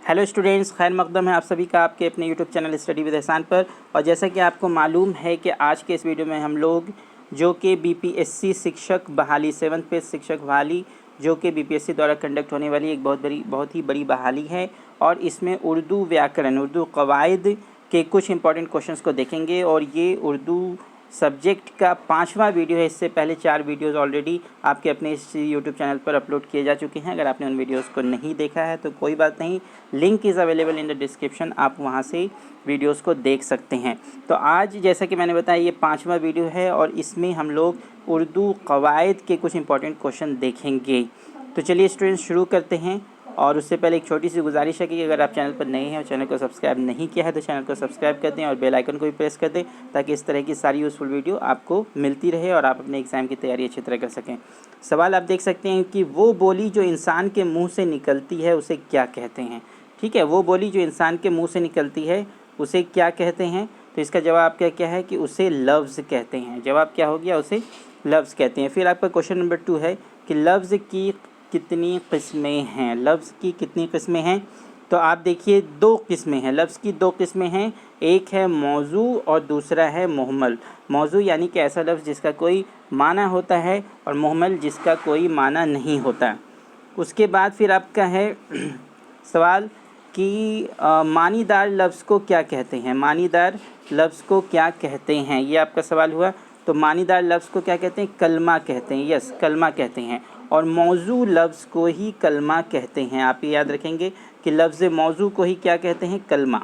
Hello students, खैर मकदम है आप सभी का आपके अपने यूट्यूब चैनल स्टडी विद एहसान पर। और जैसा कि आपको मालूम है कि आज के इस वीडियो में हम लोग जो कि बीपीएससी शिक्षक बहाली 7th पेज शिक्षक बहाली जो कि बीपीएससी द्वारा कंडक्ट होने वाली एक बहुत ही बड़ी बहाली है, और इसमें उर्दू व्याकरण, उर्दू कवायद के कुछ इंपॉर्टेंट क्वेश्चंस को देखेंगे। और ये उर्दू सब्जेक्ट का 5वां वीडियो है। इससे पहले 4 वीडियोस ऑलरेडी आपके अपने इस यूट्यूब चैनल पर अपलोड किए जा चुके हैं। अगर आपने उन वीडियोस को नहीं देखा है तो कोई बात नहीं, link is available in the description, आप वहां से वीडियोस को देख सकते हैं। तो आज जैसा कि मैंने बताया ये 5वां वीडियो है और इसमें हम लोग उर्दू कवायद के कुछ इंपॉर्टेंट क्वेश्चन देखेंगे। तो चलिए स्टूडेंट्स शुरू करते हैं। और उससे पहले एक छोटी सी गुजारिश है कि अगर आप चैनल पर नए हैं और चैनल को सब्सक्राइब नहीं किया है तो चैनल को सब्सक्राइब कर दें और बेल आइकन को भी प्रेस कर दें, ताकि इस तरह की सारी यूज़फुल वीडियो आपको मिलती रहे और आप अपने एग्ज़ाम की तैयारी अच्छी तरह कर सकें। सवाल आप देख सकते हैं कि वो बोली जो इंसान के मुँह से निकलती है उसे क्या कहते हैं। ठीक है, वो बोली जो इंसान के मुँह से निकलती है उसे क्या कहते हैं। तो इसका जवाब क्या है कि उसे लफ्ज़ कहते हैं। जवाब क्या हो गया, उसे लफ्ज़ कहते हैं। फिर आपका क्वेश्चन नंबर 2 है कि लफ्ज़ की कितनी किस्में हैं। लफ्ज़ की कितनी किस्में हैं, तो आप देखिए 2 किस्में हैं। लफ्ज़ की 2 किस्में हैं, एक है मौजू और दूसरा है मुहम्मल। मौजू यानी कि ऐसा लफ्ज़ जिसका कोई माना होता है, और मुहम्मल जिसका कोई माना नहीं होता। उसके बाद फिर आपका है सवाल कि मानीदार लफ्ज़ को क्या कहते हैं। मानीदार लफ्ज़ को क्या कहते हैं, ये आपका सवाल हुआ। तो मानीदार लफ्ज़ को क्या कहते हैं, कलमा कहते हैं। यस, कलमा कहते हैं। और मौजू लफ्ज़ को ही कलमा कहते हैं। आप ये याद रखेंगे कि लफ्ज़ मौजू को ही क्या कहते हैं, कलमा।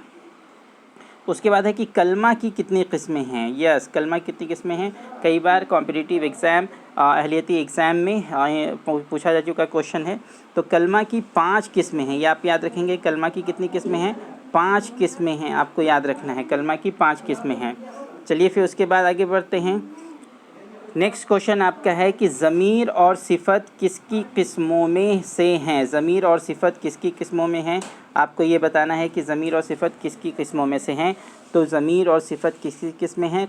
उसके बाद है कि कलमा की कितनी किस्में हैं। यस, कलमा की कितनी किस्में हैं। कई बार कॉम्पिटिटिव एग्ज़ाम, अहलियती एग्ज़ाम में पूछा जा चुका क्वेश्चन है। तो कलमा की 5 किस्में हैं, ये आप याद रखेंगे। कलमा की कितनी किस्में हैं, 5 किस्में हैं, आपको याद रखना है। कलमा की 5 किस्में हैं। चलिए फिर उसके बाद आगे बढ़ते हैं। नेक्स्ट क्वेश्चन आपका है कि ज़मीर और सिफ़त किसकी किस्मों में से हैं। ज़मीर और सिफ़त किसकी किस्मों में हैं, आपको ये बताना है कि ज़मीर और सिफ़त किसकी किस्मों में से हैं। तो ज़मीर और सिफ़त किसकी किस्में हैं,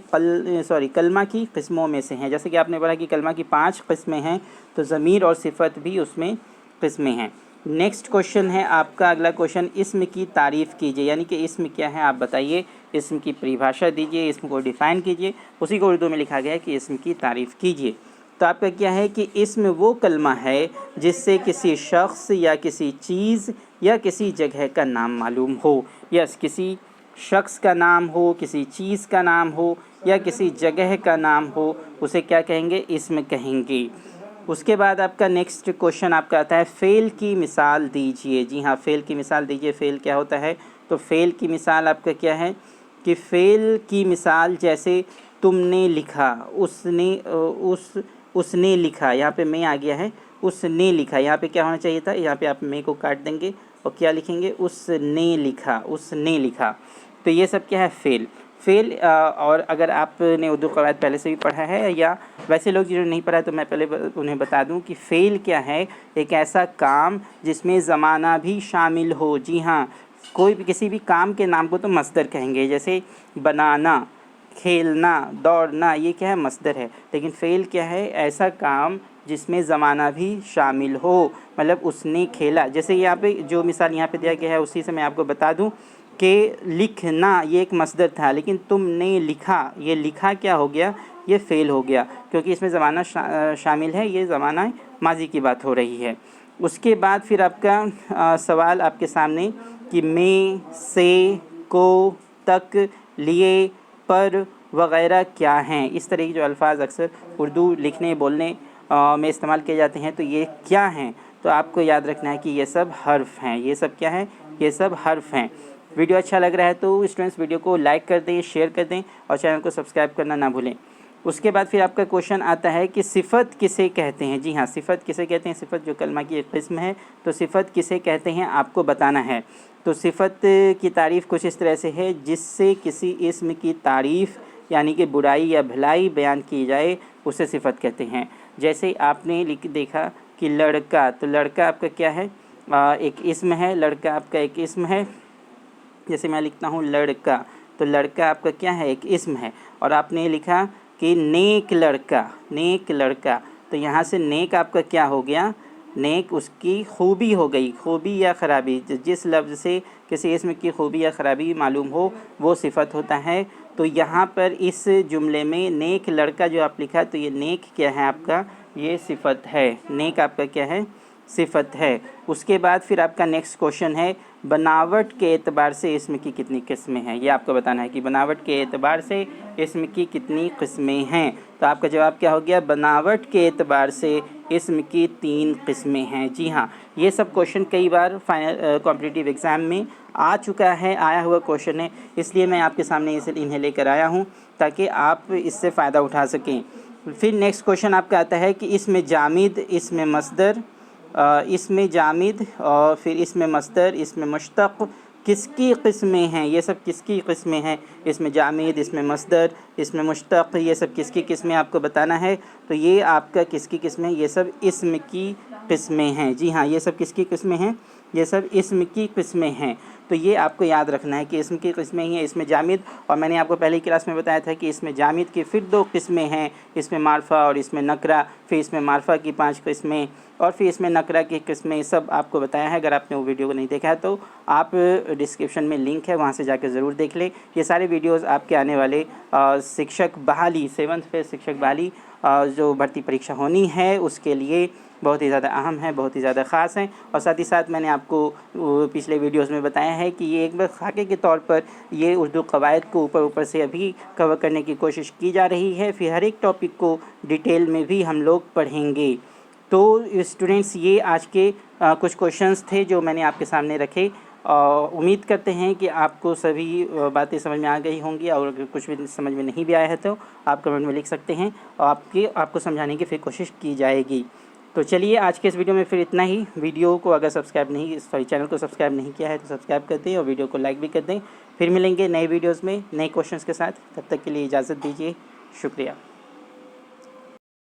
कलमा की किस्मों में से हैं। जैसे कि आपने पढ़ा कि कलमा की 5 किस्में हैं, तो ज़मीर और सिफ़त भी उसमें किस्में हैं। नेक्स्ट क्वेश्चन है आपका अगला क्वेश्चन, इस्म की तारीफ़ कीजिए। यानी कि इस्म क्या है आप बताइए, इस्म की परिभाषा दीजिए, इस्म को डिफ़ाइन कीजिए। उसी को उर्दू में लिखा गया है कि इस्म की तारीफ़ कीजिए। तो आपका क्या है कि इस्म वो कलमा है जिससे किसी शख्स या किसी चीज़ या किसी जगह का नाम मालूम हो। यस, किसी शख्स का नाम हो, किसी चीज़ का नाम हो या किसी जगह का नाम हो, उसे क्या कहेंगे, इस्म कहेंगे। उसके बाद आपका नेक्स्ट क्वेश्चन आपका आता है फ़ेल की मिसाल दीजिए। जी हाँ, फ़ेल की मिसाल दीजिए। फ़ेल क्या होता है, तो फ़ेल की मिसाल आपका क्या है कि फ़ेल की मिसाल जैसे तुमने लिखा, उसने लिखा, यहाँ पे मैं आ गया है, उसने लिखा। यहाँ पे क्या होना चाहिए था, यहाँ पे आप मैं को काट देंगे और क्या लिखेंगे, उसने लिखा, उसने लिखा। तो ये सब क्या है, फ़ेल। और अगर आपने उर्दू क़वायद पहले से भी पढ़ा है या वैसे लोग जो नहीं पढ़ा है तो मैं पहले उन्हें बता दूं कि फ़ेल क्या है, एक ऐसा काम जिसमें ज़माना भी शामिल हो। जी हाँ, कोई भी किसी भी काम के नाम को तो मस्दर कहेंगे। जैसे बनाना, खेलना, दौड़ना, ये क्या है, मस्दर है। लेकिन फ़ेल क्या है, ऐसा काम जिसमें ज़माना भी शामिल हो, मतलब उसने खेला। जैसे यहाँ पे जो मिसाल यहाँ पे दिया गया है उसी से मैं आपको बता दूं कि लिखना ये एक मस्दर था, लेकिन तुमने लिखा, ये लिखा क्या हो गया, ये फ़ेल हो गया, क्योंकि इसमें ज़माना शामिल है, ये ज़माना माजी की बात हो रही है। उसके बाद फिर आपका सवाल आपके सामने कि में, से, को, तक, लिए, पर वग़ैरह क्या हैं। इस तरह के जो अल्फाज अक्सर उर्दू लिखने बोलने में इस्तेमाल किए जाते हैं, तो ये क्या हैं, तो आपको याद रखना है कि ये सब हर्फ हैं। ये सब क्या है, ये सब हर्फ हैं। वीडियो अच्छा लग रहा है तो स्टूडेंट्स वीडियो को लाइक कर दें, शेयर कर दें और चैनल को सब्सक्राइब करना ना भूलें। उसके बाद फिर आपका क्वेश्चन आता है कि सिफ़त किसे कहते हैं। जी हाँ, सिफ़त किसे कहते हैं। सिफ़त जो कलमा की एक किस्म है, तो सिफ़त किसे कहते हैं आपको बताना है। तो सिफ़त की तारीफ़ कुछ इस तरह से है, जिससे किसी इस्म की तारीफ़ यानी कि बुराई या भलाई बयान की जाए, उसे सिफ़त कहते हैं। जैसे आपने देखा कि लड़का, तो लड़का आपका क्या है, एक इस्म है। लड़का आपका एक इस्म है। जैसे मैं लिखता हूँ लड़का, तो लड़का आपका क्या है, एक इस्म है। और आपने लिखा कि नेक लड़का, नेक लड़का, तो यहाँ से नेक आपका क्या हो गया, नेक उसकी खूबी हो गई, खूबी या ख़राबी, जिस लफ्ज़ से किसी इसम की खूबी या ख़राबी मालूम हो वो सिफ़त होता है। तो यहाँ पर इस जुमले में नेक लड़का जो आप लिखा है, तो ये नेक क्या है आपका, ये सिफ़त है। नेक आपका क्या है, सिफ़त है। उसके बाद फिर आपका नेक्स्ट क्वेश्चन है, बनावट के एतबार से इसम की कितनी किस्में हैं। ये आपको बताना है कि बनावट के एतबार से इसम की कितनी किस्में हैं। तो आपका जवाब क्या हो गया, बनावट के एतबार से इसम की 3 किस्में हैं। जी हाँ, ये सब क्वेश्चन कई बार कॉम्पिटिटिव एग्ज़ाम में आ चुका है, आया हुआ क्वेश्चन है, इसलिए मैं आपके सामने इन्हें लेकर आया हूँ ताकि आप इससे फ़ायदा उठा सकें। फिर नेक्स्ट क्वेश्चन आपका आता है कि इसमें जामिद, इसमें मस्दर, इसमें जामिद और फिर इसमें मस्दर, इसमें मुश्तक़ किसकी किस्में हैं। ये सब किसकी किस्में हैं, इसमें जामिद, इसमें मस्दर, इसमें मुश्तक़, ये सब किसकी किस्में आपको बताना है। तो ये आपका किसकी किस्में, ये सब इसम की किस्में हैं। जी हाँ, ये सब किसकी किस्में हैं, ये सब इसम की किस्में हैं। तो ये आपको याद रखना है कि इसम की किस्में ही हैं। इसमें जामिद, और मैंने आपको पहली क्लास में बताया था कि इसमें जामिद की फिर 2 किस्में हैं, इसमें मार्फा और इसमें नकरा। फिर इसमें मार्फा की 5 किस्में और फिर इसमें नकरा की किस्में, सब आपको बताया है। अगर आपने वो वीडियो को नहीं देखा है तो आप डिस्क्रिप्शन में लिंक है, वहाँ से जाकर ज़रूर देख लें। ये सारे वीडियोज़ आपके आने वाले शिक्षक बहाली 7th फेज़ शिक्षक बहाली जो भर्ती परीक्षा होनी है उसके लिए बहुत ही ज़्यादा अहम है, बहुत ही ज़्यादा ख़ास हैं। और साथ ही साथ मैंने आपको पिछले वीडियोस में बताया है कि ये एक बार खाके के तौर पर ये उर्दू कवायद को ऊपर से अभी कवर करने की कोशिश की जा रही है। फिर हर एक टॉपिक को डिटेल में भी हम लोग पढ़ेंगे। तो स्टूडेंट्स, ये आज के कुछ क्वेश्चंस थे जो मैंने आपके सामने रखे। उम्मीद करते हैं कि आपको सभी बातें समझ में आ गई होंगी, और अगर कुछ भी समझ में नहीं भी आया है तो आप कमेंट में लिख सकते हैं और आपको समझाने की फिर कोशिश की जाएगी। तो चलिए, आज के इस वीडियो में फिर इतना ही। वीडियो को अगर चैनल को सब्सक्राइब नहीं किया है तो सब्सक्राइब कर दें और वीडियो को लाइक भी कर दें। फिर मिलेंगे नए वीडियोज़ में नए क्वेश्चंस के साथ। तब तक के लिए इजाज़त दीजिए। शुक्रिया।